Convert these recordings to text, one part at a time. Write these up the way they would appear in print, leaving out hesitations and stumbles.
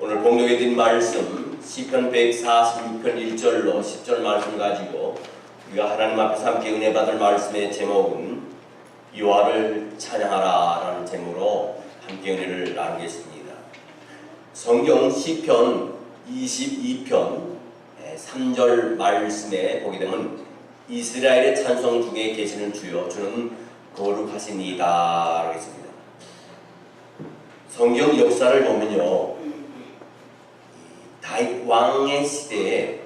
오늘 봉독해 드린 말씀 시편 146편 1절로 10절 말씀 가지고 우리가 하나님 앞에서 함께 은혜 받을 말씀의 제목은 여호와를 찬양하라 라는 제목으로 함께 은혜를 나누겠습니다. 성경 시편 22편 3절 말씀에 보게 되면 이스라엘의 찬송 중에 계시는 주여 주는 거룩하시니이다 라고 했습니다. 성경 역사를 보면요, 다윗 왕의 시대에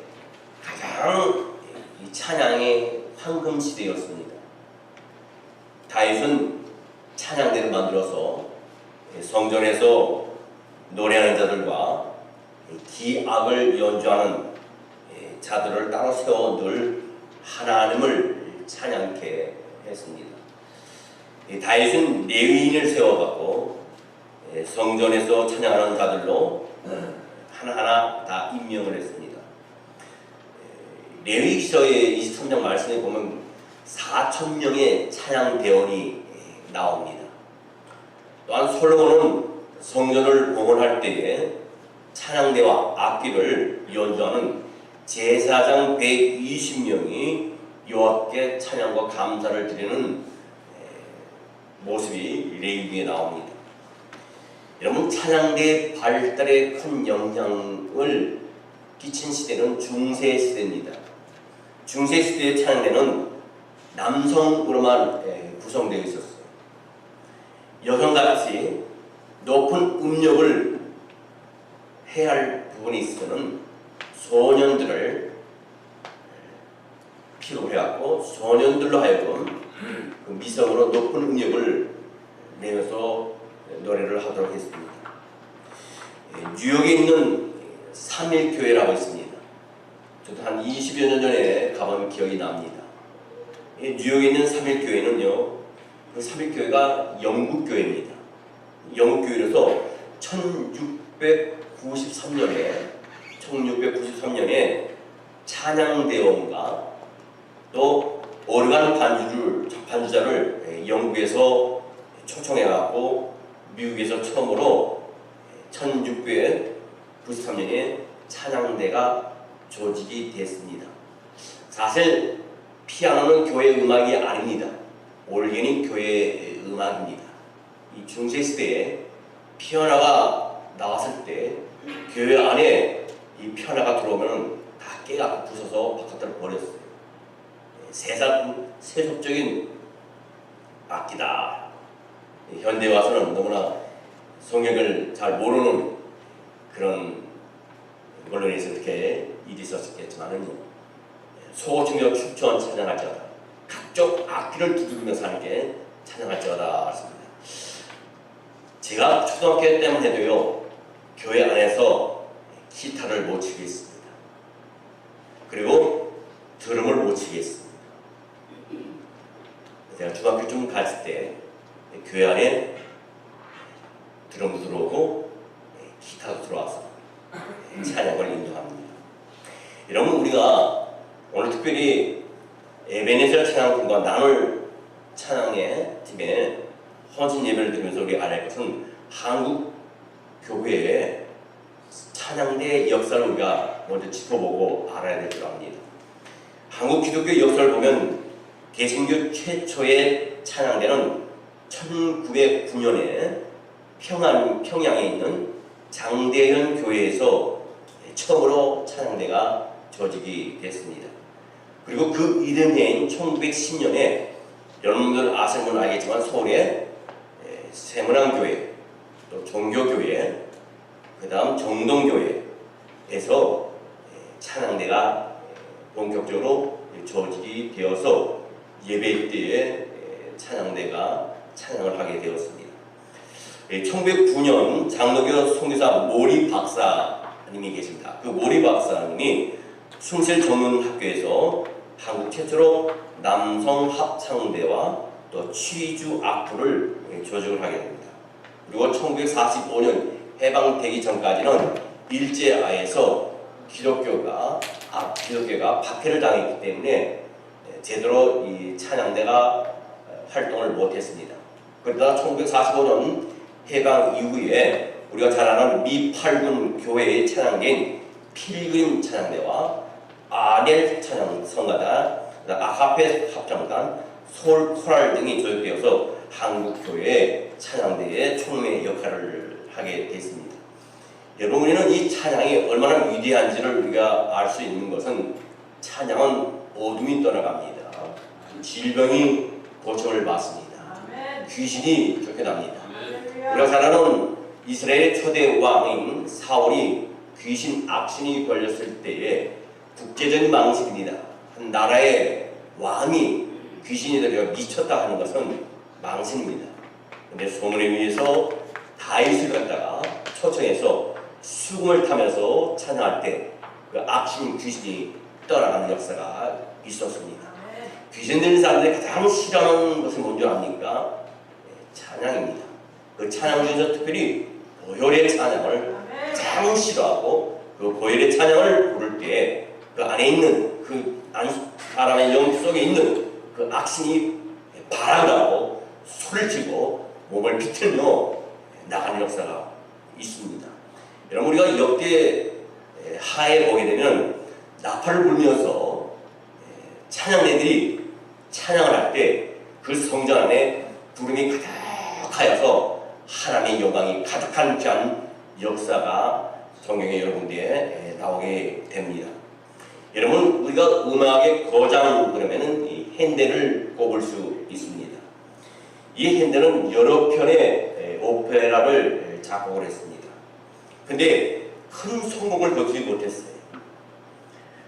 가장 이 찬양의 황금 시대였습니다. 다윗은 찬양대를 만들어서 성전에서 노래하는 자들과 기악을 연주하는 자들을 따로 세워 늘 하나님을 찬양케 했습니다. 다윗은 레위인을 세워갖고 성전에서 찬양하는 자들로 하나하나 다 임명을 했습니다. 레위기서의 23장 말씀에 보면 4,000명의 찬양대원이 나옵니다. 또한 솔로몬은 성전을 봉헌할 때에 찬양대와 악기를 연주하는 제사장 120명이 여호와께 찬양과 감사를 드리는 모습이 레위기에 나옵니다. 여러분, 찬양대 발달에 큰 영향을 끼친 시대는 중세시대입니다. 중세시대의 찬양대는 남성으로만 구성되어 있었어요. 여성같이 높은 음력을 해야 할 부분이 있으면 소년들을 필요로 해왔고, 소년들로 하여금 그 미성으로 높은 음력을 내면서 노래를 하도록 했습니다. 뉴욕에 있는 3.1교회라고 있습니다. 저도 한 20여 년 전에 가본 기억이 납니다. 뉴욕에 있는 3.1교회는요, 그 3.1교회가 영국교회입니다. 영국교회로서 1693년에 찬양대원과 또 오르간 반주자를 영국에서 초청해갖고 미국에서 처음으로 1693년에 찬양대가 조직이 됐습니다. 사실 피아노는 교회 음악이 아닙니다. 올게는 교회 음악입니다. 이 중세시대에 피아노가 나왔을 때 교회 안에 이 피아노가 들어오면 다 깨가 부서서 바깥으로 버렸어요. 세속적인 악기다. 현대에 와서는 너무나 성경을 잘 모르는 그런 언론에서 이렇게 일이 있었겠지만은요, 소중여 춤추어 찬양할지어다, 각종 악기를 두드리면서 함께 찬양할지어다 했습니다. 제가 초등학교 때만 해도요, 교회 안에서 기타를 못 치겠습니다. 그리고 드럼을 못 치겠습니다. 제가 중학교쯤 갔을 때 교회 안에 드럼도 들어오고 기타도 들어와서 찬양을 인도합니다. 여러분, 우리가 오늘 특별히 에베네zer 찬양팀과 나눌 찬양의 팀에 헌신 예배를 드리면서 우리 알아야 할 것은 한국 교회의 찬양대의 역사를 우리가 먼저 짚어보고 알아야 될 줄 압니다. 한국 기독교 역사를 보면 개신교 최초의 찬양대는 1909년에 평양에 있는 장대현 교회에서 처음으로 찬양대가 조직이 됐습니다. 그리고 그 이듬 해인 1910년에 여러분들 아시는 건 알겠지만 서울의 세문안교회, 또 종교교회, 그 다음 정동교회에서 찬양대가 본격적으로 조직이 되어서 예배 때에 찬양대가 찬양을 하게 되었습니다. 1909년 장로교 선교사 모리 박사님이 계십니다. 그 모리 박사님이 숭실전문학교에서 한국 최초로 남성 합창대와 또 취주 악부를 조직을 하게 됩니다. 그리고 1945년 해방되기 전까지는 일제하에서 기독교가 박해를 당했기 때문에 제대로 이 찬양대가 활동을 못했습니다. 그러다 1945년 해방 이후에 우리가 잘 아는 미 8군 교회의 찬양대인 필그림 찬양대와 아델 찬양 성가단, 아카페 합창단, 서울 코랄 등이 조직되어서 한국 교회의 찬양대의 총매 역할을 하게 됐습니다. 여러분, 우리는 이 찬양이 얼마나 위대한지를 우리가 알 수 있는 것은 찬양은 어둠이 떠나갑니다. 질병이 고침을 받습니다. 귀신이 쫓겨납니다. 우리가 잘 아는 이스라엘의 초대 왕인 사울이 귀신 악신이 걸렸을 때에 국제적인 망신입니다. 한 나라의 왕이 귀신이 들여 미쳤다 하는 것은 망신입니다. 근데 소문에 의해서 다윗을 갖다가 초청해서 수금을 타면서 찬양할 때 그 악신 귀신이 떠나가는 역사가 있었습니다. 귀신 들린 사람들이 가장 싫어하는 것은 뭔지 압니까? 찬양입니다. 그 찬양 중에서 특별히 보혈의 찬양을 가장 싫어하고, 그 보혈의 찬양을 부를 때 그 안에 있는 그 사람의 영 속에 있는 그 악신이 발악을 하고 소리를 치고 몸을 비틀며 나가는 역사가 있습니다. 여러분, 우리가 역대 하에 보게 되면 나팔을 불면서 찬양대들이 찬양을 할 때 그 성전 안에 구름이 가득하여서 하나님의 영광이 가득한 귀한 역사가 성경에 여러 군데에 나오게 됩니다. 여러분, 우리가 음악의 거장 그러면은 이 핸델을 꼽을 수 있습니다. 이 핸델은 여러 편의 오페라를 작곡을 했습니다. 근데 큰 성공을 거두지 못했어요.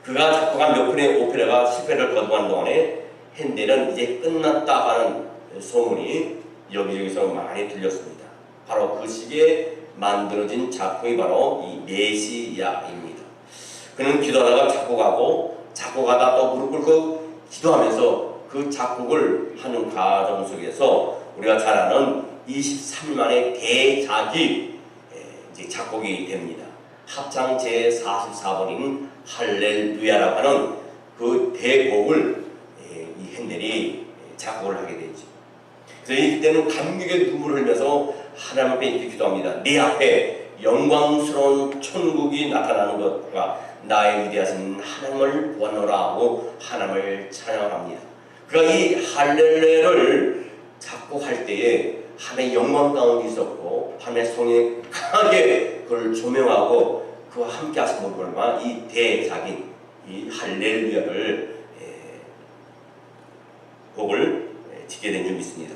그가 작곡한 몇 편의 오페라가 실패를 거듭한 동안에 핸델은 이제 끝났다 하는 소문이 여기저기서 많이 들렸습니다. 바로 그 시기에 만들어진 작품이 바로 이 메시아입니다. 그는 기도하다가 작곡하다 또 무릎 꿇고 기도하면서 그 작곡을 하는 과정 속에서 우리가 잘 아는 23만의 대작이 이제 작곡이 됩니다. 합창 제44번인 할렐루야라고 하는 그 대곡을 이 핸델이 작곡을 하게 되죠. 그래서 이때는 감격의 눈물을 흘려서 하나님 앞에 이렇게 기도합니다. 네 앞에 영광스러운 천국이 나타나는 것과 나의 위대하신 하나님을 보았노라 하고 하나님을 찬양합니다. 그가 이 할렐루야를 작곡할 때에 하나님의 영광 가운데 있었고 하나님의 성령이 강하게 그를 조명하고 그와 함께 하신 분들만 이 대작인 이 할렐루야를 곡을 짓게 된 점이 있습니다.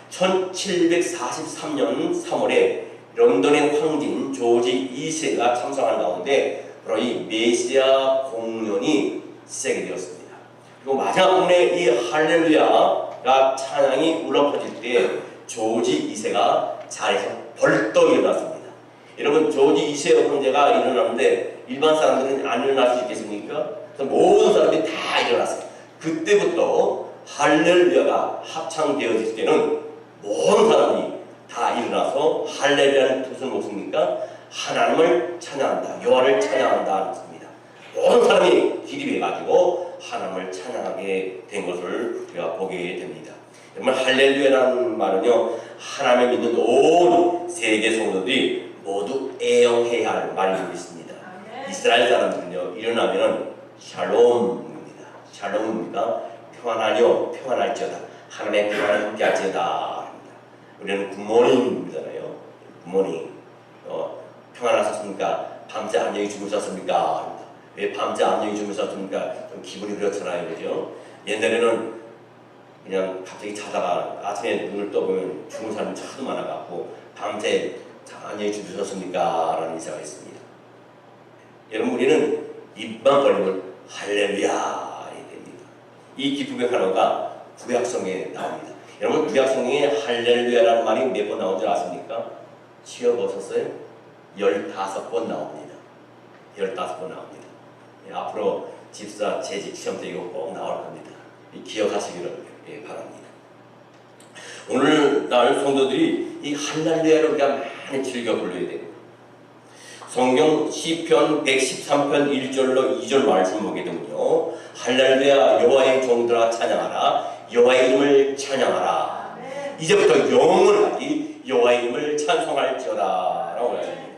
1743년 3월에 런던의 황진 조지 2세가 참석한 가운데 바로 이 메시아 공연이 시작이 되었습니다. 그리고 마지막 부분에 이 할렐루야가 찬양이 울려 퍼질 때 조지 2세가 자리에서 벌떡 일어났습니다. 여러분, 조지 2세 황제가 일어났는데 일반 사람들은 안 일어날 수 있겠습니까? 그래서 모든 사람들이 다 일어났어요. 그때부터 할렐루야가 합창되어질 때는 모든 사람이 다 일어나서 할렐루야는 뜻은 무엇입니까? 하나님을 찬양한다, 여호와를 찬양한다 했습니다. 모든 사람이 기립해가지고 하나님을 찬양하게 된 것을 우리가 보게 됩니다. 정말 할렐루야라는 말은요, 하나님을 믿는 온 세계 성도들이 모두 애용해야 할 말이고 있습니다. 이스라엘 사람들은요, 일어나면 샬롬입니다. 샬롬입니다. 평안하려 평안할지어다. 하나님의 평안을 함께할지어다. 우리는 굿모닝이잖아요. 굿모닝. 평안하셨습니까? 밤새 안녕히 주무셨습니까? 왜 밤새 안녕히 주무셨습니까? 좀 기분이 그렇잖아요, 그죠? 옛날에는 그냥 갑자기 자다가 아침에 눈을 떠보면 죽은 사람이 참 많아갖고 밤새 안녕히 주무셨습니까? 라는 인사가 있습니다. 여러분, 우리는 입만 벌리면 할렐루야 됩니다. 이 기쁨의 하나가 구약성에 나옵니다. 여러분, 구약성경에 할렐루야라는 말이 몇 번 나온 줄 아십니까? 치워보셨어요? 15번 나옵니다. 15번 나옵니다. 앞으로 집사 재직 시험 때 이거 꼭 나올 겁니다. 기억하시기를 바랍니다. 오늘날 성도들이 이 할렐루야를 우리가 많이 즐겨 불러야 됩니다. 성경 시편 113편 1절로 2절 말씀 보게 되면요, 할렐루야 여호와의 종들아 찬양하라, 여호와의 이름을 찬양하라. 이제부터 영원하리 여호와의 이름을 찬송할지어다. 라고 말합니다.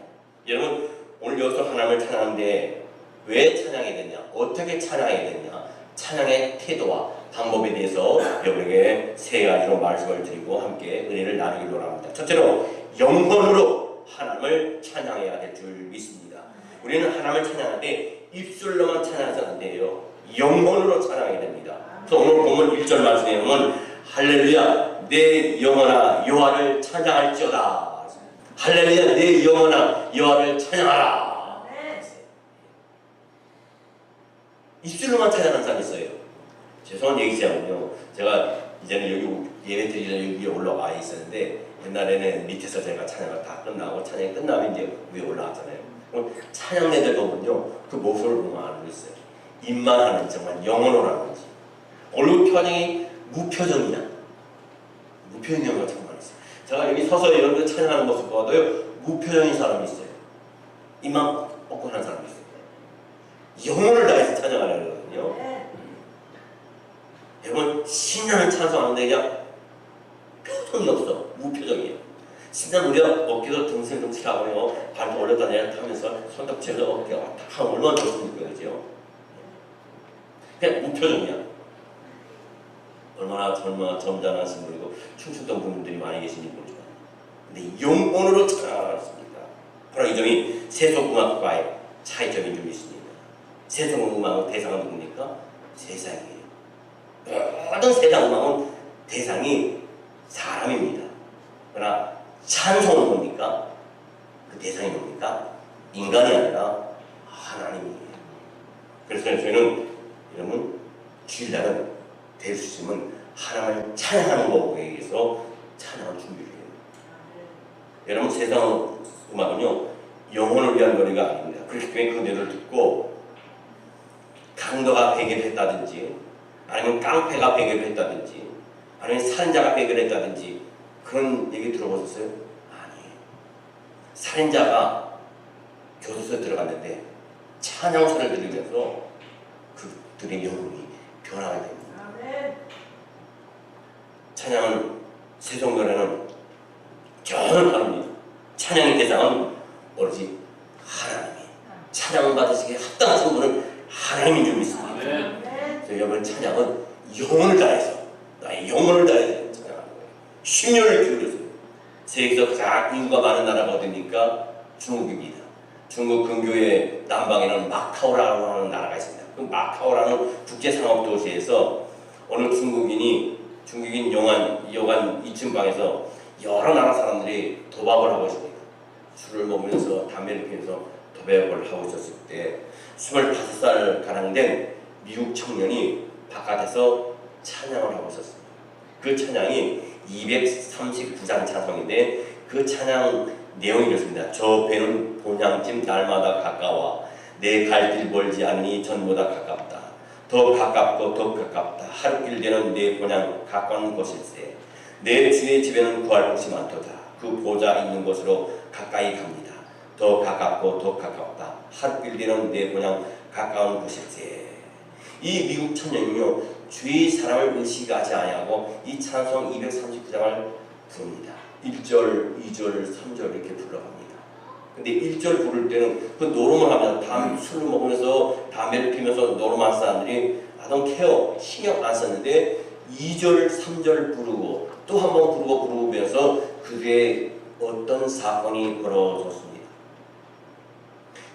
여러분 오늘 여기서 하나님을 찬양하는데 왜 찬양해야 되냐, 어떻게 찬양해야 되냐, 찬양의 태도와 방법에 대해서 여러분에게 세 가지로 말씀을 드리고 함께 은혜를 나누기로 합니다. 첫째로 영혼으로 하나님을 찬양해야 될 줄 믿습니다. 우리는 하나님을 찬양할 때 입술로만 찬양해서는 안 돼요. 영혼으로 찬양해야 됩니다. 그래서 오늘 보면 1절 말씀에 보면 할렐루야 내 영혼아 여호와를 찬양할지어다. 할렐루야 내 영혼아 여호와를 찬양하라. 입술로만 찬양하는 사람이 있어요. 죄송한 얘기지만요, 제가 이제는 여기 예배 드리기 전에 여기 위에 올라와 있었는데 옛날에는 밑에서 제가 찬양을 다 끝나고 찬양이 끝나면 이제 위에 올라왔잖아요. 찬양대들 보면요 그 모습을 보면 알고 있어요. 입만 하는 정말 영혼으로 하는지 얼굴 표정이 무표정이냐, 무표정인 경우가 정말 있어요. 제가 여기 서서 여러분들 찬양하는 모습 봐도요 무표정인 사람이 있어요. 입만 뻗고 하는 사람이 있어요. 영혼을 다해서 찬양하려고 그러거든요. 여러분 신나는 찬송하는데 그냥 표정이 없어. 무표정이에요. 신나는 우리가 어깨도 덩실덩실하고요 발도 올렸다 내렸다 하면서 손톱 치면서 어깨가 왔다 하면 얼마나 좋습니까, 그죠? 그냥 무표정이야. 얼마나 점잖으신 분이고 춤추던 분들이 많이 계신지 모르지만 근데 영혼으로 찬양하셨습니다. 바로 이 점이 세속음악과의 차이점인 줄 믿습니다. 세속음악의 대상은 누굽니까? 세상이에요. 모든 세상 음악은 대상이 사람입니다. 그러나 찬송은 뭡니까? 그 대상이 뭡니까? 인간이 아니라 하나님이에요. 그래서 저희는 여러분 주일날은 될 수 있으면 하나님을 찬양하는 법에 의해서 찬양을 준비해요. 여러분 세상 음악은요 영혼을 위한 노래가 아닙니다. 그렇기 때문에 그 노래를 듣고 강도가 배결했다든지 아니면 깡패가 배결했다든지 아니면 살인자가 배결했다든지 그런 얘기 들어보셨어요? 아니에요. 살인자가 교도소에 들어갔는데 찬양소를 들으면서 그들의 영혼이 변하게 됩니다. 찬양은 세속 노래는 견을 합니다. 찬양의 대상은 오로지 하나님이에요. 찬양을 받으시기에 합당하신 분은 하나님인 줄 믿습니다. 그래서 여러분 찬양은 영혼을 다해서 나의 영혼을 다해서 찬양하는 거예요. 심령을 기울여서. 세계에서 가장 인구가 많은 나라가 어디입니까? 중국입니다. 중국 근교의 남방에는 마카오라고 하는 나라가 있습니다. 그 마카오라는 국제상업도시에서 어느 중국인 여관 2층 방에서 여러 나라 사람들이 도박을 하고 있습니다. 술을 먹으면서 담배를 피우면서 도박을 하고 있었을 때 25살 가량 된 미국 청년이 바깥에서 찬양을 하고 있었습니다. 그 찬양이 239장 찬송인데 그 찬양 내용이 이렇습니다. 저 배는 본향짐 날마다 가까워 내 갈 길 멀지 않으니 전보다 가깝다. 더 가깝고 더 가깝다. 하루길 되는 내 본향 가까운 곳일세. 내 주의 집에는 구할 곳이 많도다. 그 보좌 있는 곳으로 가까이 갑니다. 더 가깝고 더 가깝다. 하루길 되는 내 본향 가까운 곳일세. 이 미국 청년이요 주위 사람을 의식하지 아니하고 이 찬송 239장을 부릅니다. 1절, 2절, 3절 이렇게 불러갑니다. 근데 1절 부를 때는 그 노름을 합니다. 술을 먹으면서 담배를 피면서 노름한 사람들이 아동 케어 신경 안 썼는데 2절, 3절 부르고 또 한 번 부르면서 그게 어떤 사건이 벌어졌습니다.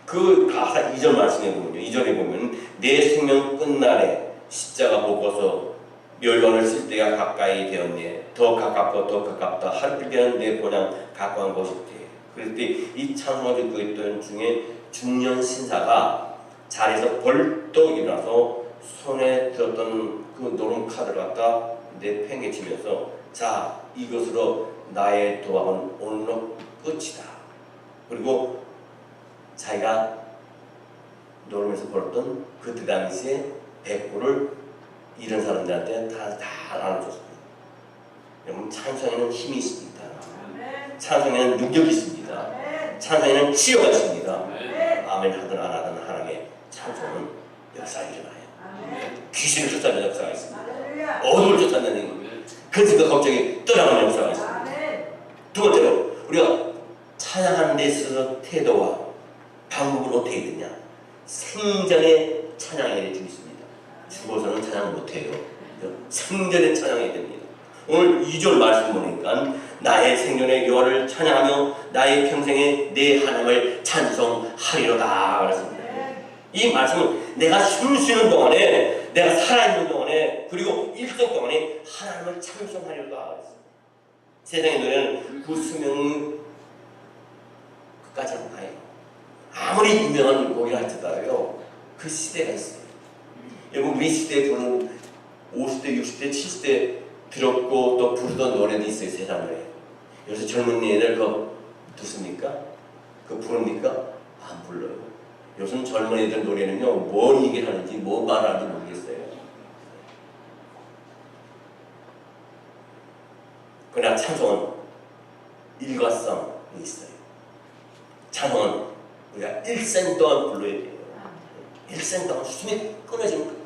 그 가사 2절 말씀에 보면요. 2절에 보면 내 생명 끝날에 십자가 묶어서 멸관을 쓸 때가 가까이 되었네. 더 가깝고 더 가깝다. 하루길 되는 내 본향 가까운 곳일때. 그럴 때 이 찬송을 듣고 있던 중에 중년 신사가 자리에서 벌떡 일어나서 손에 들었던 그 노름 카드를 갖다 내팽개치면서 자 이것으로 나의 도박은 오늘로 끝이다. 그리고 자기가 노름에서 벌었던 그때 당시에 100불을 이런 사람들한테 다 나눠줬습니다. 여러분 찬송에는 힘이 있습니다. 찬송에는 능력이 있습니다. 찬송에는 치유가 있습니다. 아멘 하든 안 하든 하나님의 찬송은 역사가 일어나요. 귀신을 쫓아내는 역사가 있습니다. 어둠을 쫓아내는 근심과 걱정이 떠나가는 역사가 있습니다. 두 번째로 우리가 찬양하는 데 있어서 태도와 방법은 어떻게 되냐? 생전에 찬양해야 주있습니다. 죽어서는 찬양 못해요. 생전에 찬양해야 됩니다. 오늘 2절 말씀 보니까 나의 생전에 여호와를 찬양하며 나의 평생에 내 하나님을 찬송하리로다 그랬습니다. 이 말씀은 내가 숨 쉬는 동안에, 내가 살아있는 동안에, 그리고 일생 동안에 하나님을 찬송하리로다 그랬습니다. 세상의 노래는 그 수명은 끝까지 안 가요. 아무리 유명한 곡이라 할지라도요, 그 시대가 있어요. 여러분, 우리 시대에 부르는 50대, 60대, 70대 들었고 또 부르던 노래도 있어요. 세상 노래. 요새 젊은 애들 그거 듣습니까? 그거 부릅니까? 안 불러요. 요즘 젊은 애들 노래는요, 뭘 얘기를 하는지, 뭐 말하는지 모르겠어요. 그러나 찬송은 일과성이 있어요. 찬송은 우리가 일생 동안 불러야 돼요. 일생 동안 숨이 끊어지는 거예요.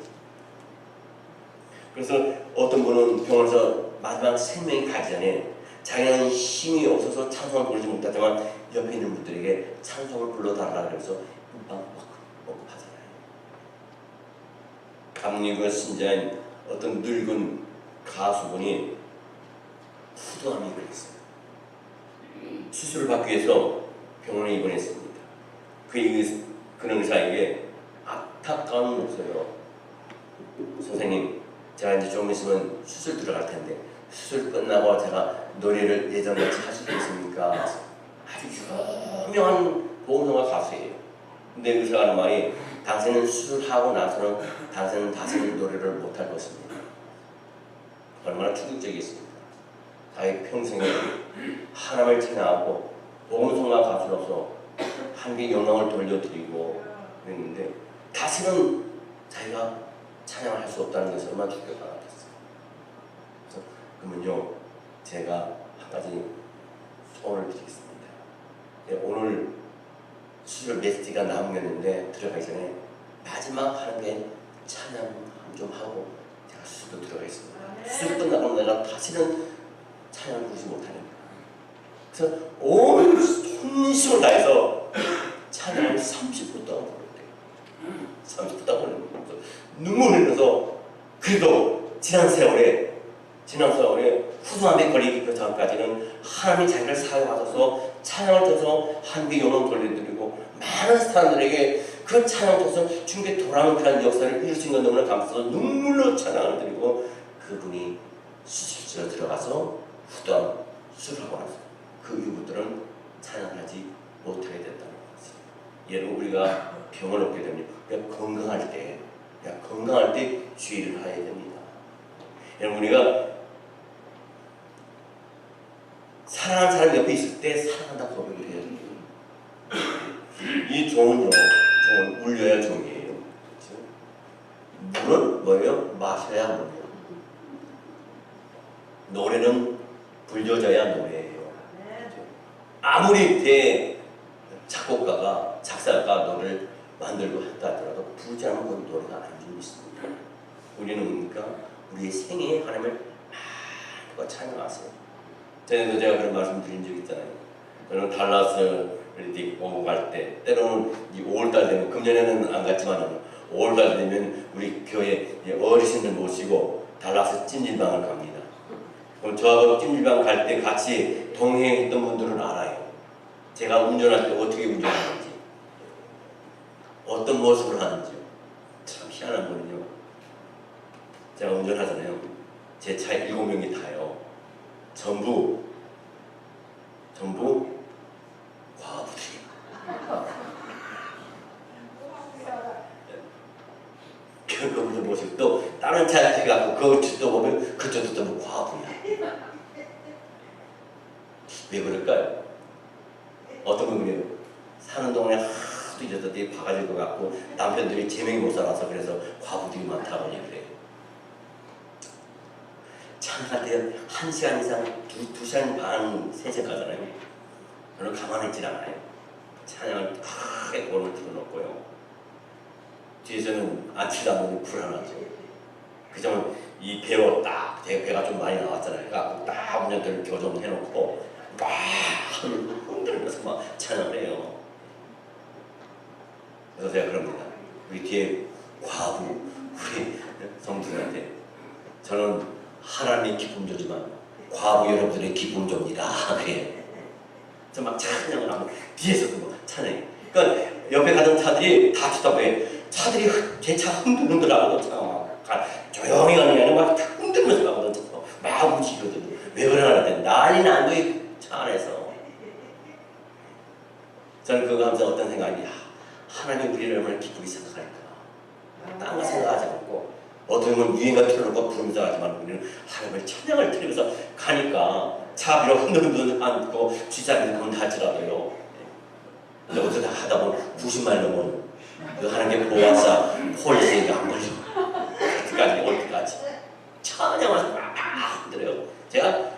그래서 어떤 분은 병원에서 마지막 생명이 가기 전에 자기는 힘이 없어서 찬송을 부르지 못하지만 옆에 있는 분들에게 찬송을 불러달라 그래서 금방 하잖아요. 감리교 신자인 어떤 늙은 가수분이 후두암이 걸렸어요. 수술을 받기 위해서 병원에 입원했습니다. 그는 의사에게 안타까운 목소리로 선생님, 제가 이제 조금 있으면 수술 들어갈 텐데 수술 끝나고 제가 노래를 예전같이 할 수 있겠습니까? 아주 유명한 보험성가 가수예요. 근데 의사가 하는 말이 당신은 수술하고 나서는 당신은 다시는 노래를 못할 것입니다. 얼마나 충격적이었습니까? 자기 평생에 하나님을 찬양하고 보험성가 가수로서 하나님께 영광을 돌려드리고 그랬는데 다시는 자기가 찬양을 할 수 없다는 것을 얼마나 충격을 받았어요. 그래서 그러면요, 제가 한 가지 소원을 드리겠습니다. 오늘 수술 메시지가 남겼는데 들어가기 전에 마지막 하나님께 찬양 좀 하고 제가 수술도 들어가겠습니다. 수술 끝나고 내가 다시는 찬양을 부르지 못하니까. 그래서 온 손심을 다해서 찬양을 30분 동안 부르대요. 30분 동안 부르면서 눈물을 흘려서 그래도 지난 세월에 후두암에 걸리기 그 전까지는 하나님이 자기를 사용하셔서 찬양을 통해서 하나님께 영광 돌려드리고 많은 사람들에게 그 찬양을 통해서 주님께 돌아오는 그런 역사를 이루신 것 너무나 감사해서 눈물로 찬양을 드리고 그분이 수술실에 들어가서 후두암 수술하고 나서 그 이후부터는 찬양을 하지 못하게 됐다는 것이죠. 예를 우리가 병을 얻게 됩니다. 건강할 때 주의를 해야 됩니다. 여러분, 우리가 사랑하는 사람 옆에 있을 때 사랑한다 고백을 해야 돼요. 이 종은요, 울려야 종이에요. 그렇죠? 물은 뭐예요? 마셔야 물이에요. 노래는 불려져야 노래예요. 그렇죠? 아무리 작곡가가 작사가 노래를 만들고 했다 하더라도 부르지 않으면 그 노래가 안 들리습니다. 우리는 뭡니까? 우리의 생애에 하나님을 마음껏 찬양하세요. 전에도 제가 그런 말씀 드린 적 있잖아요. 저는 달라스를 오고 갈 때 때로는 5월달 되면, 금년에는 안 갔지만 5월달 되면 우리 교회 어르신들 모시고 달라스 찜질방을 갑니다. 그럼 저하고 찜질방 갈 때 같이 동행했던 분들은 알아요. 제가 운전할 때 어떻게 운전하는지, 어떤 모습을 하는지요. 참 희한한 분은요, 제가 운전하잖아요. 제 차에 7명이 타요. 전부 과부들이에요. 그분들 모습 또 다른 차에 가고 그쪽도 보면 그쪽도 또 과부야. 왜 그럴까요? 어떤 분 그래요? 사는 동안에 하도 여자들이 바가지를 것 같고 남편들이 제명이 못 살아서 그래서 과부들이 많다고 얘기를 해요. 찬양할 때 1시간 이상, 2시간 반, 3시간 가잖아요. 저는 가만히 있질 않아요. 찬양을 크게 골을 틀어놓고요. 뒤에서는 앉히다 보니 불안하죠. 그저는 이 배가 좀 많이 나왔잖아요. 그러니까 딱 운전대를 교정해놓고 막 흔들면서 막 찬양을 해요. 그래서 제가 그럽니다. 우리 뒤에 과부 우리 성도들한테 저는 하나님의 기쁨조지만 과부 여러분들의 기쁨조입니다. 그래요. 저 막 찬양을 하고 뒤에서도 막 찬양해. 그러니까 옆에 가던 차들이 다 쳐다봐요. 차들이 제 차 흔들흔들하고 조용히 가는 게 아니라 막 흔들면서 가거든. 막 움직이거든. 왜 그러나 했더니 난리 난 거예요. 차 안에서. 저는 그거 하면서 어떤 생각이 하나님 우리를 얼마나 기쁘게 생각할까. 딴 거 생각하지 않고 어떻게 보면 유행가 틀어놓고 부르면서 하지만 우리는 하나님을 찬양을 틀면서 가니까 차 비록 흔들흔들 않고 뒷자리에 가면 할지라도요. 근데 어쩌다 하다 보면 90마일 넘은 그 하나님께 보아서 폴리스에게 안 걸리고 그때까지 올 때까지 찬양을 막 흔들어요. 제가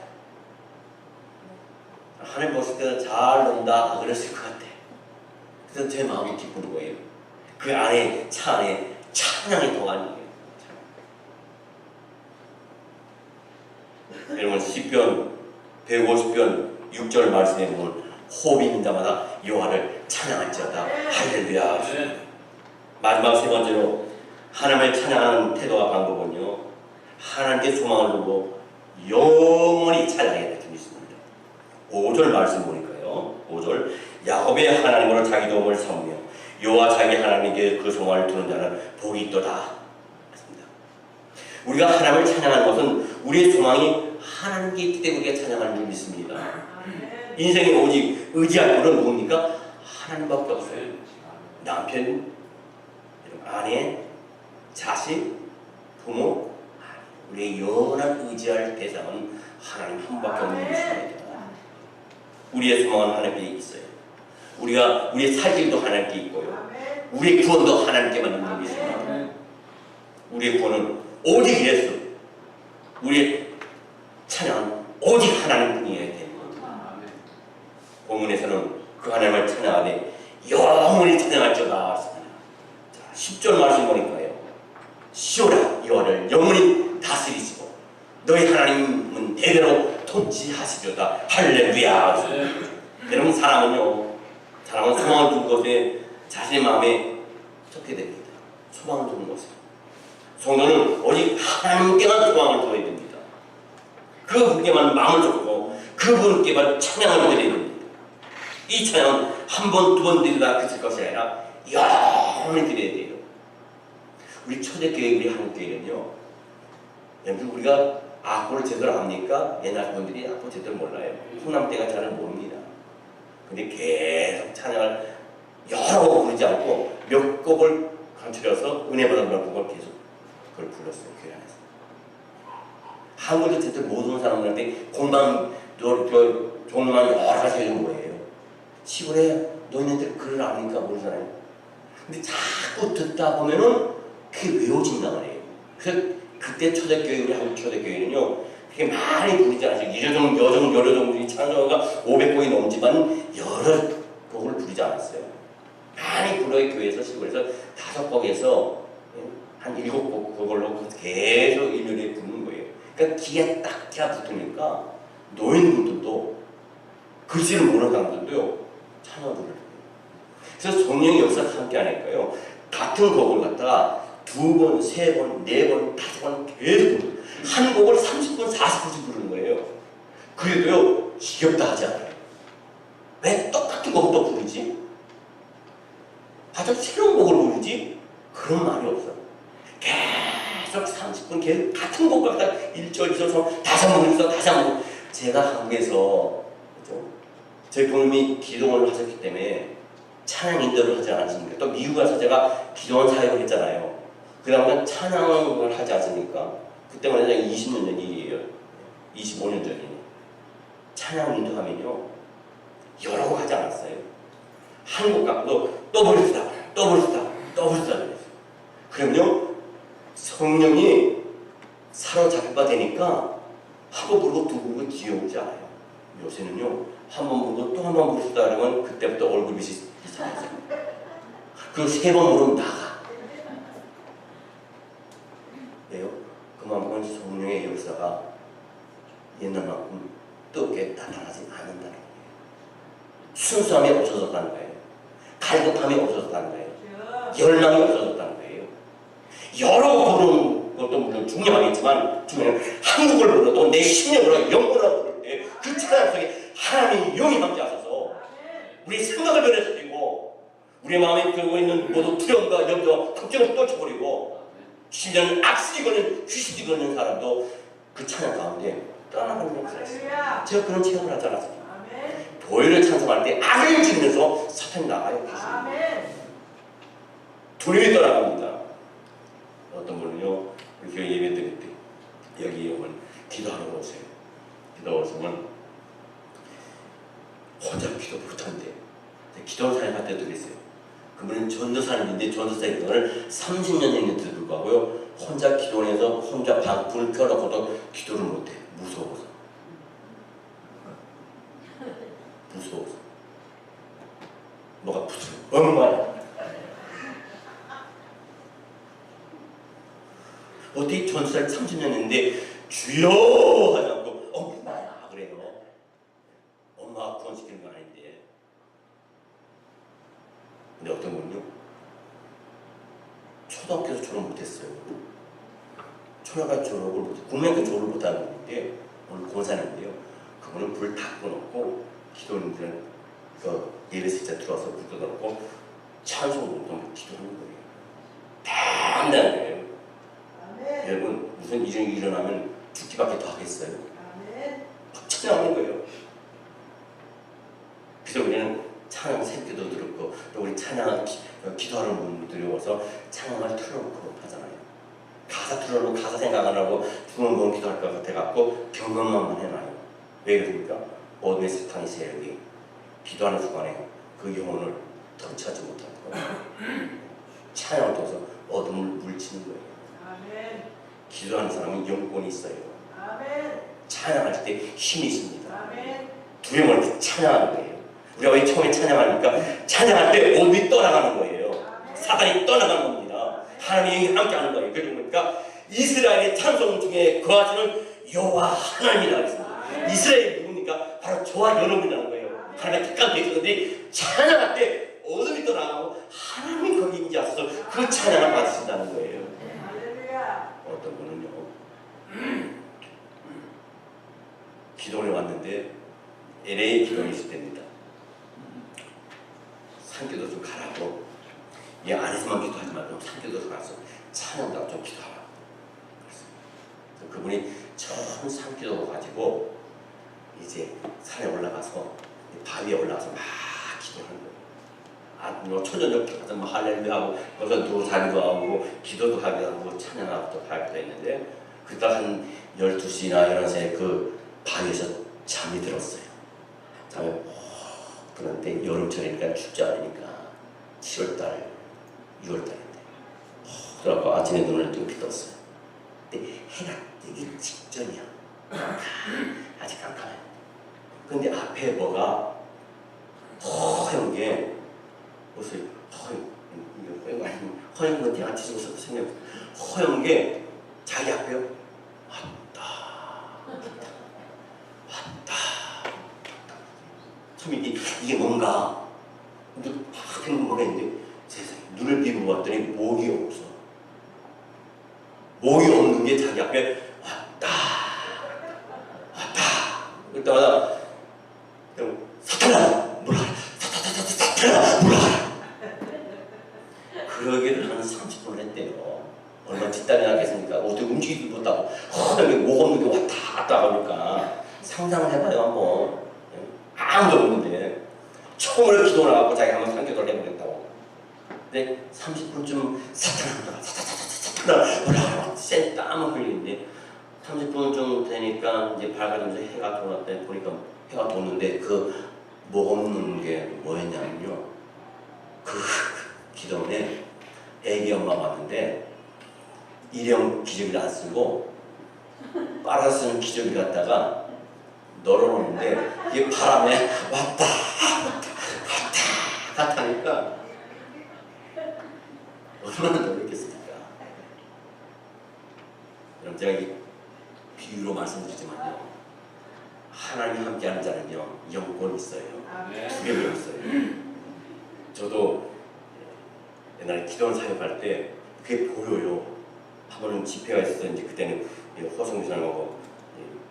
하나님 보실 때는 잘 논다 그랬을 것 같아. 그래서 제 마음이 기쁜 거예요. 그 안에 차 안에 찬양이 동안이에요. 여러분 시편 150편 6절 말씀에 보면 호흡이 있는 자마다 여호와를 찬양할지어다. 할렐루야. 마지막 세 번째로 하나님을 찬양하는 태도와 방법은요, 하나님께 소망을 두고 영원히 찬양해야 될 줄이 있습니다. 5절 말씀 보니까요, 5절 야곱의 하나님으로 자기 도움을 삼으며 여호와 자기 하나님께 그 소망을 두는 자는 복이 있도다. 그렇습니다. 우리가 하나님을 찬양하는 것은 우리의 소망이 하나님께 있기 때문에 우리가 찬양하는 줄 믿습니다. 인생에 오직 의지할 분은 누굽니까? 하나님밖에 없어요. 남편, 아내, 자식, 부모, 우리의 영원한 의지할 대상은 하나님 한 분밖에 없는 것입니다. 우리의 소망은 하나님께 있어요. 우리의 살길도 하나님께 있고요. 우리의 구원도 하나님께만 있는 것입니다. 우리의 구원은 오직 예수, 우리의 찬양은 오직 하나님뿐이어야 됩니다. 본문에서는 그 하나님을 찬양하되 영원히 찬양할지어다 했습니다. 10절 말씀 보니까요, 시오라 여호와를 영원히 다스리시고 너희 하나님은 대대로 통치하시리로다. 할렐루야. 여러분 사람은 소망을 둔 것에 자신의 마음에 쫓게 됩니다. 소망을 두는 것에 성도는 오직 하나님께만 소망을 둬야 됩니다. 그분께만 마음을 쫓고 그분께만 찬양을 드려야 됩니다. 이 찬양은 한 번, 두 번 드리다 그칠 것이 아니라 영원히 드려야 돼요. 우리 초대교회, 우리 한국교회는요, 우리가 악보를 제대로 압니까? 옛날 분들이 악보 제대로 몰라요. 훈남 때가 잘 모릅니다. 근데 계속 찬양을 여러 곡 부르지 않고 몇 곡을 간추려서 은혜 받은 곡을 계속 그걸 불렀어요. 교회 안에서. 한국을 제대로 모르는 사람들한테 공방 종류만 여러 가지 해준 거예요. 시골에 노인네들 글을 아니까 모르잖아요. 근데 자꾸 듣다 보면은 그게 외워진단 말이에요. 그래서 그때 초대교회, 우리 한국 초대교회는요, 그렇게 많이 부르지 않았어요. 여러 종들이 찬송가 500곡이 넘지만 여러 곡을 부르지 않았어요. 많이 불러요. 교회에서, 시골에서 5곡에서 한 7곡 그걸로 계속 일요일에 부르는 거예요. 그러니까 귀에 딱 붙으니까 노인분들도 글씨를 모르는 사람들도요, 찬양을 부르는 거예요. 그래서 성령의 역사가 함께 하니까요, 같은 곡을 갖다가 2번, 3번, 4번, 5번 계속 한 곡을 30분, 40분씩 부르는 거예요. 그래도요, 지겹다 하지 않아요. 왜 똑같은 곡을 또 부르지? 아주 새로운 곡을 부르지? 그런 말이 없어. 계속 30분 계속 같은 곡 갖다 1절, 2절, 3절, 다시 한번 부르면서 다시 한번. 제가 한국에서 저희 부모님이 기도원을 하셨기 때문에 찬양 인도를 하지 않았습니까? 또 미국 가서 제가 기도원 사역을 했잖아요. 그 다음에 찬양을 하지 않습니까? 그때만 해도 20년 전 일이에요. 25년 전이에요. 찬양 인도하면요, 여러 곡 하지 않았어요. 한 곡 갖고도 또 부르시다, 또 부르시다, 또 부르시다 그랬어요. 그러면요, 성령이 사로잡히가 되니까 한 번 부르고 두 번 부르고 지겨우지 않아요. 요새는요, 한 번 부르고 또 한 번 부르시다 그러면 그때부터 얼굴빛이 이상해져요. 그리고 3번 부르면 나가. 왜요? 그만큼 성령의 역사가 옛날만큼 뜨겁게 나타나지 않는다는 순수함이 없어졌다는 거예요. 갈급함이 없어졌다는 거예요. 열망이 없어졌다는 거예요. 여러 부르는 것도 물론 중요하겠지만 한국을 불러도 내 심령으로 영혼으로 부를 때 그 찬양 속에 하나님의 영이 함께 하셔서 우리의 생각을 변해주시고 우리의 마음에 들고 있는 모든 두려움과 염려, 걱정을 떨쳐버리고 심지어는 악습이 걸린 귀신이 걸린 사람도 그 찬양 가운데 떠나가는 역사가 있어요. 제가 그런 체험을 하지 않았습니다. 교회를 찬송할 때 악을 지르면서 사탄이 나가요. 두려움이 떠나갑니다. 어떤 분은요, 우리 교회 예배 드릴 때 여기 오면 기도하러 오세요. 기도 오시면 혼자 기도 못하는데 기도하는 사람이 할 때도 그랬어요. 그분은 전도사님인데 전도사 일을 30년 했는데도 불구하고요, 혼자 기도원에서 혼자 불을 켜놓고도 기도를 못해. 무서워서. 무서워서. 뭐가 무서워? 얼마나? 어떻게 전도사를 30년 했는데 주여 하지 않고 엄마야 그래요. 엄마가 구원시키는 건 아닌데. 근데 어떤 분요, 초등학교에서 졸업 못했어요. 초등학교 졸업을 못해, 국민학교 졸업을 못하는 분인데 오늘 공사인데요. 그분은 불 다 꺼놓고 기도원들은 그 예배실에 들어와서 불 꺼놓고 찬송을 못하면 기도하는 거예요. 담대한 거예요. 여러분 무슨 일이 일어나면 죽기밖에 더 하겠어요. 막 찬양하는 거예요. 그래서 우리는 찬양 새끼도 들었고 또 우리 찬양 기도하는 분들이 와서 찬양을 틀어놓고 하잖아요. 가사 틀어놓고 가사 생각 안 하고 죽는 건 기도할 것 같아갖고 경건만 해놔요. 왜 그러니까 어둠의 사탄이 세력이 기도하는 순간에 그 영혼을 터치하지 못하고 찬양을 통해서 어둠을 물치는 거예요. 기도하는 사람은 영권이 있어요. 찬양할 때 힘이 있습니다. 두려움을 찬양하는 거예요. 우리가 왜 처음에 찬양하니까 찬양할 때 어둠이 떠나가는 거예요. 사단이 떠나가는 겁니다. 하나님의 영이 함께하는 거예요. 그러니까 이스라엘의 찬송 중에 거하시는 여호와 하나님이라고 했습니다. 이스라엘이 누굽니까? 바로 저와 여러분이라는 거예요. 하나님의 택한 백성들이 찬양할 때 어둠이 떠나가고 하나님이 거기 임재하셔서 그 찬양을 받으신다는 거예요. 어떤 분은요, 기도를 왔는데 LA 기도를 있을 때입니다. 산기도 좀 가라고, 얘 안에서만 기도하지 말고 산기도 가서 찬양도 좀 기도하라. 그래서 그분이 처음 산기도 가지고 이제 산에 올라가서 바위에 올라가서 막 기도하는 거예요. 뭐 초저녁 가서 뭐 할렐루야 하고 거기서 노사기도 하고 기도도 하기도 하고 찬양하고 또 하기도 했는데 그러다 한 12시나 11시에 그 바위에서 잠이 들었어요. 잠이 그런데 여름철이니까 춥지 않으니까 7월달, 6월달인데 그래갖고 아침에 눈을 뜨고 떴어요. 근데 해가 뜨기 직전이야. 아직 깜깜해. 근데 앞에 뭐가 허연 게 무슨 허연 건 내가 뒤집어서 생각 허연 게 자기 앞에 왔다. 처음에 이게 뭔가 팍 하는 뭐가 있는데 세상에 눈을 비비고 봤더니 목이 없어. 목이 없는 게 자기 앞에 왔다. 그때마다 사탄아 물러가라. 사탄아 물러가라. 그러기를 한 30분을 했대요. 얼마나 뒷담이 나겠습니까? 어떻게 움직이지 못하고 허하게 목 없는 게 왔다 갔다 하니까 상상을 해봐요 한번. 아무도 없는데 처음으로 기도를 하고 자기가 한번 상기도를 해보겠다고. 근데 30분쯤 사탄아 올라가라 센 땀을 흘리는데 30분쯤 되니까 이제 밝아지면서 해가 돌았더니 보니까 해가 도는데 그 목 없는 게 뭐였냐면요, 그 기도원에 애기 엄마가 왔는데 일형 기저귀를 안 쓰고 빨아 쓰는 기저귀 갖다가 널어놓는데 이게 바람에 왔다 갔다 하니까 얼마나 놀랐겠습니까? 여러분 제가 이 비유로 말씀드리지만요, 하나님 함께하는 자는요 영권이 있어요. 두 개가 있어요. 저도 옛날에 기도원 사역할 때 그게 보여요. 한번은 집회가 있어서 이제 그때는 허성신하고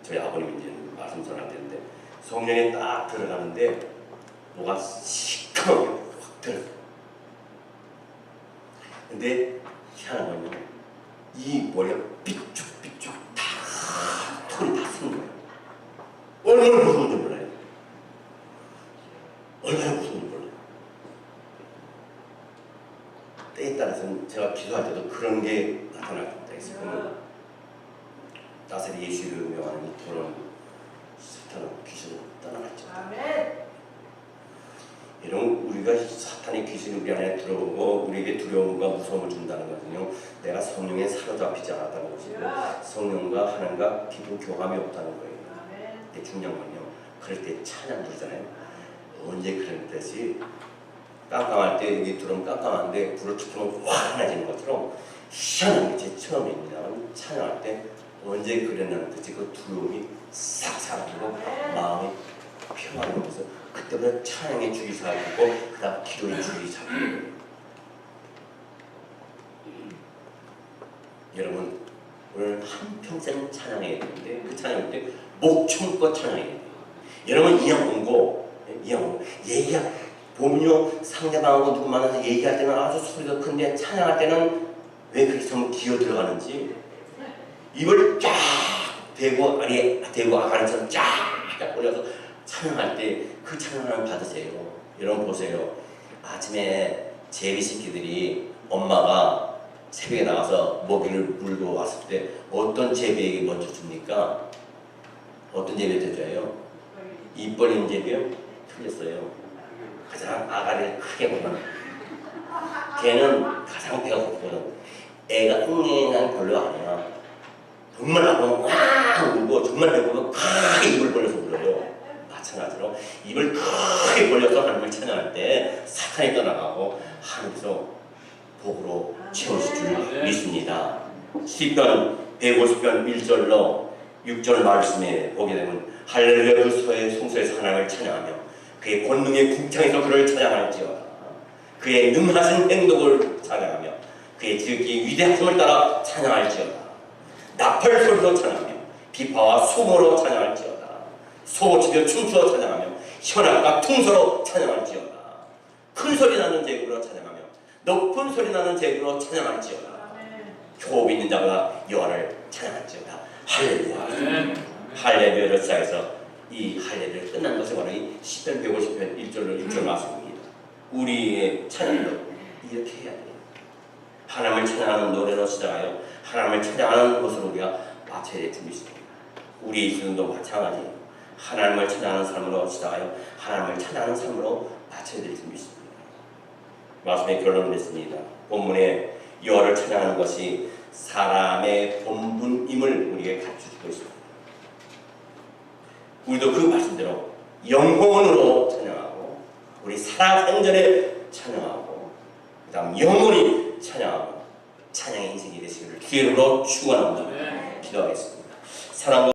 저희 아버님이 이제 말씀 전할 때인데 성령에 딱 들어가는데 뭐가 시커멓게 확 들어요. 근데 희한한 건요, 이 머리가 삐쭉삐쭉 다 털이 다 쓴 거예요. 얼마나 무서운지 몰라요. 얼마나 무서운지 몰라요. 때에 따라서는 제가 기도할 때도 그런 게 나타날 때가 있어요. 나사렛 예수를 명하는 이 돌은 사탄은 귀신을 떠나갔죠. 이런 우리가 사탄의 귀신이 우리 안에 들어오고 우리에게 두려움과 무서움을 준다는 것은요, 내가 성령에 사로잡히지 않았다는 것이고 성령과 하나님과 깊은 교감이 없다는 거예요. 근데 중요한 건요, 그럴 때 찬양 부르잖아요. 언제 그런 뜻이 깜깜할 때 여기 들어오면 깜깜한데 불을 탁 켜면 환해지는 것처럼 희한한 게 제 처음입니다. 찬양할 때 언제 그랬냐는 뜻이 그 두려움이 싹 사라지고 마음이 평안이 오면서 그때부터 찬양의 줄이 잡히고 그 다음 기도의 줄이 잡히고. 여러분 오늘 한평생 찬양해야 되는데 그 찬양할 때 목청껏 찬양해야 돼요. 여러분 이왕 온 거 보면요 상대방하고 누구 만나서 얘기할 때는 아주 소리가 큰데 찬양할 때는 왜 그렇게 좀 기어 들어가는지 입을 쫙 대고 아가리처럼 쫙 올려서 찬양할 때 그 찬양을 받으세요. 여러분 보세요. 아침에 제비 새끼들이 엄마가 새벽에 나가서 먹이를 물고 왔을 때 어떤 제비에게 먼저 줍니까? 어떤 제비한테 줘요? 입 벌리는 제비요? 틀렸어요. 가장 아가리를 크게 보면 걔는 가장 배가 고프거든. 애가 응애는 별로 아니야. 정말 아프면 꽉 울고 정말 배고프면 크게 입을 벌려서 울어요. 마찬가지로 입을 크게 벌려서 하나님을 찬양할 때 사탄이 떠나가고 하나님께서 복으로 채우실 줄 믿습니다. 시편 150편 1절로 6절 말씀에 보게 되면 할렐루야 그 서의 성소에서 하나님을 찬양하며 그의 권능의 궁창에서 그를 찬양할지어다. 그의 능하신 행동을 찬양하며 그의 지극히 위대하심을 따라 찬양할지어다. 나팔 소리로 찬양하며 비파와 수모로 찬양할지어다. 소치며 춤추어 찬양하며 현악과 퉁소로 찬양할지어다. 큰 소리 나는 제구로 찬양하며 높은 소리 나는 제구로 찬양할지어다. 효업 있는 자가 여호와를 찬양할지어다. 할렐루야. 할렐루야를 시작해서 이 할렐루야 끝난 것이 바로 이 시편 150편 1절로 6절 말씀입니다. 우리의 찬양도 이렇게 해야 돼요. 하나님을 찬양하는 노래로 시작하여 하나님을 찬양하는 것으로 우리가 마쳐야 될 줄이 있습니다. 우리의 인생도 마찬가지예요. 하나님을 찬양하는 삶으로 시작하여 하나님을 찬양하는 삶으로 마쳐야 될 줄이 있습니다. 말씀의 결론을 냈습니다. 본문에 여호와를 찬양하는 것이 사람의 본분임을 우리에게 가르쳐주고 있습니다. 우리도 그 말씀대로 영혼으로 찬양하고 우리 살아생전에 찬양하고 그 다음 영원히 찬양하고 찬양의 인생이 되시기를 주의 이름으로 축원합니다. 기도하겠습니다. 사랑과